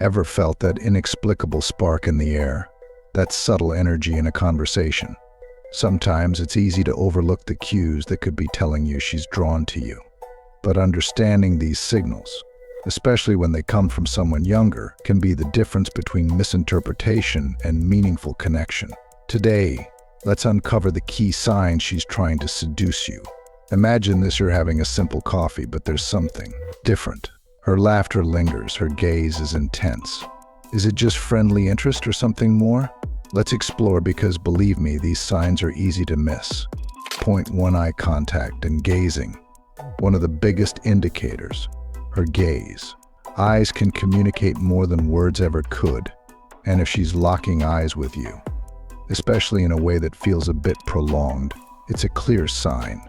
Ever felt that inexplicable spark in the air? That subtle energy in a conversation? Sometimes it's easy to overlook the cues that could be telling you she's drawn to you. But understanding these signals, especially when they come from someone younger, can be the difference between misinterpretation and meaningful connection. Today, let's uncover the key signs she's trying to seduce you. Imagine this: you're having a simple coffee, but there's something different. Her laughter lingers, her gaze is intense. Is it just friendly interest or something more? Let's explore, because believe me, these signs are easy to miss. Point 1: eye contact and gazing. One of the biggest indicators, her gaze. Eyes can communicate more than words ever could, and if she's locking eyes with you, especially in a way that feels a bit prolonged, it's a clear sign.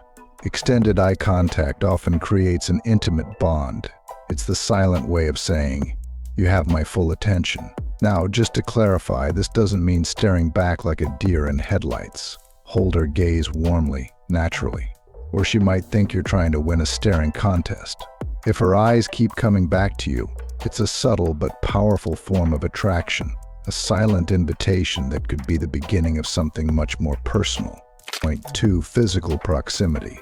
Extended eye contact often creates an intimate bond. It's the silent way of saying, "You have my full attention." Now, just to clarify, this doesn't mean staring back like a deer in headlights. Hold her gaze warmly, naturally, or she might think you're trying to win a staring contest. If her eyes keep coming back to you, it's a subtle but powerful form of attraction, a silent invitation that could be the beginning of something much more personal. Point 2: physical proximity.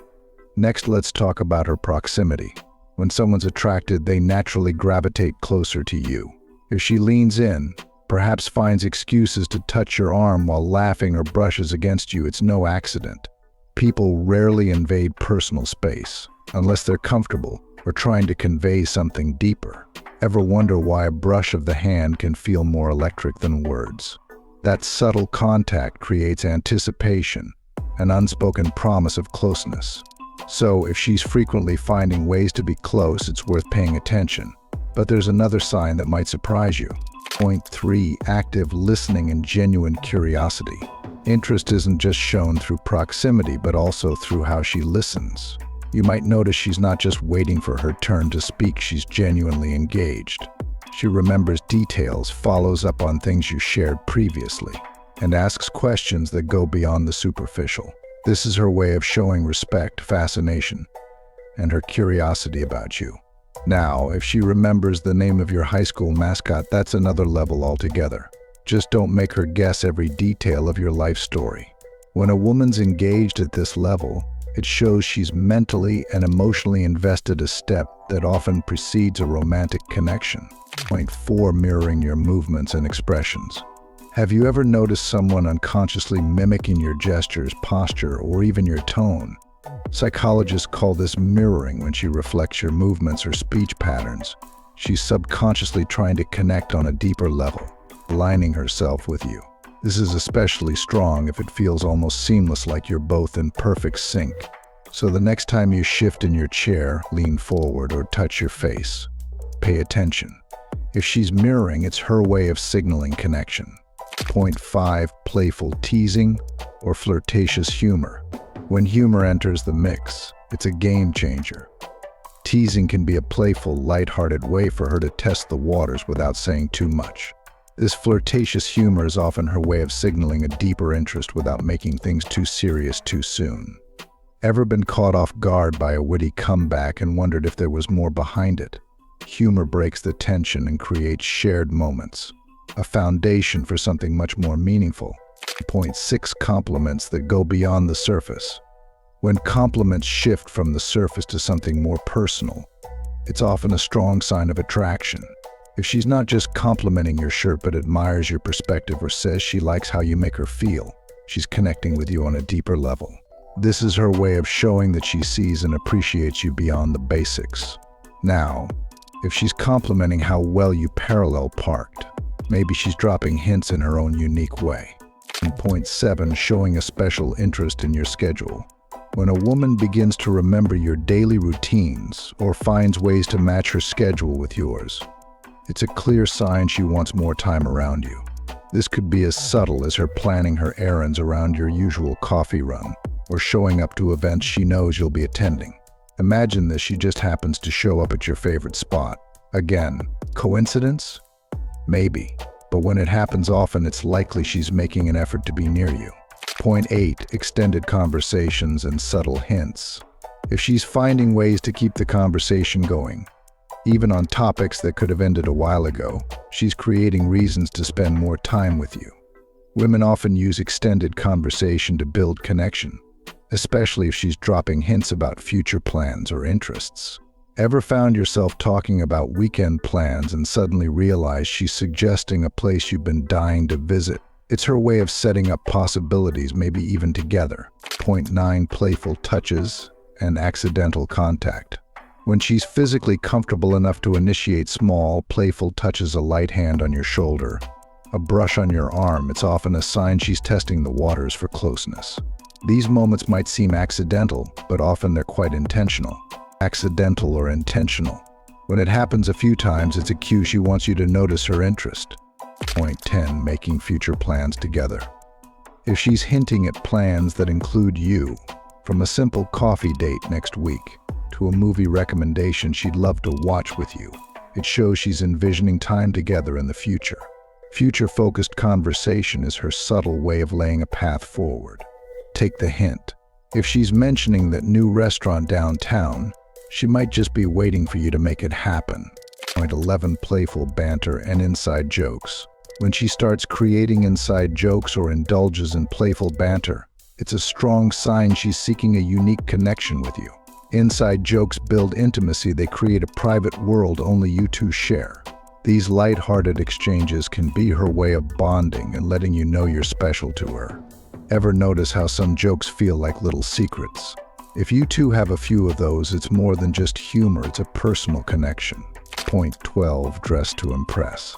Next, let's talk about her proximity. When someone's attracted, they naturally gravitate closer to you. If she leans in, perhaps finds excuses to touch your arm while laughing, or brushes against you, it's no accident. People rarely invade personal space, unless they're comfortable or trying to convey something deeper. Ever wonder why a brush of the hand can feel more electric than words? That subtle contact creates anticipation, an unspoken promise of closeness. So if she's frequently finding ways to be close, it's worth paying attention. But there's another sign that might surprise you. Point 3: active listening and genuine curiosity. Interest isn't just shown through proximity, but also through how she listens. You might notice she's not just waiting for her turn to speak, she's genuinely engaged. She remembers details, follows up on things you shared previously, and asks questions that go beyond the superficial. This is her way of showing respect, fascination, and her curiosity about you. Now, if she remembers the name of your high school mascot, that's another level altogether. Just don't make her guess every detail of your life story. When a woman's engaged at this level, it shows she's mentally and emotionally invested, a step that often precedes a romantic connection. Point 4: mirroring your movements and expressions. Have you ever noticed someone unconsciously mimicking your gestures, posture, or even your tone? Psychologists call this mirroring. When she reflects your movements or speech patterns, she's subconsciously trying to connect on a deeper level, aligning herself with you. This is especially strong if it feels almost seamless, like you're both in perfect sync. So the next time you shift in your chair, lean forward, or touch your face, pay attention. If she's mirroring, it's her way of signaling connection. Point 5: playful teasing or flirtatious humor. When humor enters the mix, it's a game changer. Teasing can be a playful, lighthearted way for her to test the waters without saying too much. This flirtatious humor is often her way of signaling a deeper interest without making things too serious too soon. Ever been caught off guard by a witty comeback and wondered if there was more behind it? Humor breaks the tension and creates shared moments, a foundation for something much more meaningful. Point 6: compliments that go beyond the surface. When compliments shift from the surface to something more personal, it's often a strong sign of attraction. If she's not just complimenting your shirt but admires your perspective or says she likes how you make her feel, she's connecting with you on a deeper level. This is her way of showing that she sees and appreciates you beyond the basics. Now, if she's complimenting how well you parallel parked, maybe she's dropping hints in her own unique way. And point 7: showing a special interest in your schedule. When a woman begins to remember your daily routines or finds ways to match her schedule with yours, it's a clear sign she wants more time around you. This could be as subtle as her planning her errands around your usual coffee run, or showing up to events she knows you'll be attending. Imagine this: she just happens to show up at your favorite spot. Again, coincidence? Maybe. But when it happens often, it's likely she's making an effort to be near you. Point 8: extended conversations and subtle hints. If she's finding ways to keep the conversation going, Even on topics that could have ended a while ago, she's creating reasons to spend more time with you. Women often use extended conversation to build connection, especially if she's dropping hints about future plans or interests. Ever found yourself talking about weekend plans and suddenly realized she's suggesting a place you've been dying to visit? It's her way of setting up possibilities, maybe even together. Point 9. Playful touches and accidental contact. When she's physically comfortable enough to initiate small, playful touches, a light hand on your shoulder, a brush on your arm, it's often a sign she's testing the waters for closeness. These moments might seem accidental, but often they're quite intentional. Accidental or intentional. When it happens a few times, it's a cue she wants you to notice her interest. Point 10. Making future plans together. If she's hinting at plans that include you, from a simple coffee date next week to a movie recommendation she'd love to watch with you, it shows she's envisioning time together in the future. Future-focused conversation is her subtle way of laying a path forward. Take the hint. If she's mentioning that new restaurant downtown, she might just be waiting for you to make it happen. Point 11. Playful banter and inside jokes. When she starts creating inside jokes or indulges in playful banter, it's a strong sign she's seeking a unique connection with you. Inside jokes build intimacy. They create a private world only you two share. These light-hearted exchanges can be her way of bonding and letting you know you're special to her. Ever notice how some jokes feel like little secrets? If you two have a few of those, it's more than just humor, it's a personal connection. Point 12. Dress to impress.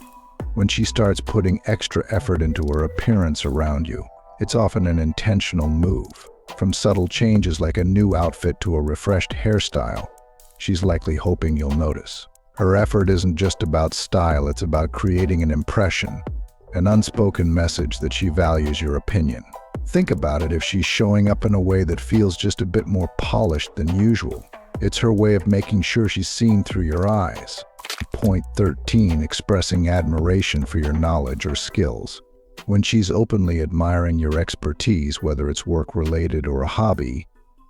When she starts putting extra effort into her appearance around you, it's often an intentional move. From subtle changes like a new outfit to a refreshed hairstyle, she's likely hoping you'll notice. Her effort isn't just about style, it's about creating an impression, an unspoken message that she values your opinion. Think about it. If she's showing up in a way that feels just a bit more polished than usual, it's her way of making sure she's seen through your eyes. Point 13. Expressing admiration for your knowledge or skills. When she's openly admiring your expertise, whether it's work-related or a hobby,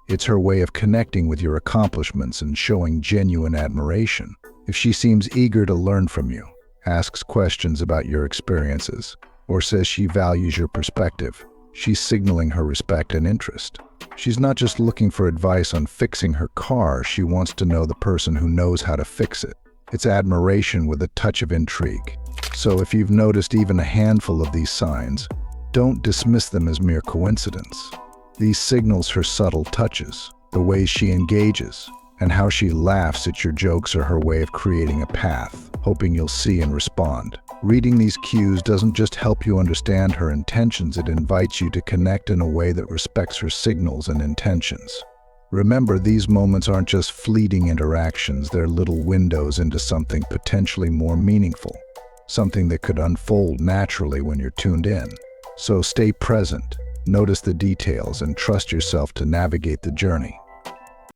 it's her way of connecting with your accomplishments and showing genuine admiration. If she seems eager to learn from you, asks questions about your experiences, or says she values your perspective, she's signaling her respect and interest. She's not just looking for advice on fixing her car, she wants to know the person who knows how to fix it. It's admiration with a touch of intrigue. So if you've noticed even a handful of these signs, don't dismiss them as mere coincidence. These signals her subtle touches, the ways she engages, and how she laughs at your jokes are her way of creating a path, hoping you'll see and respond. Reading these cues doesn't just help you understand her intentions, it invites you to connect in a way that respects her signals and intentions. Remember, these moments aren't just fleeting interactions, they're little windows into something potentially more meaningful, something that could unfold naturally when you're tuned in. So stay present, notice the details, and trust yourself to navigate the journey.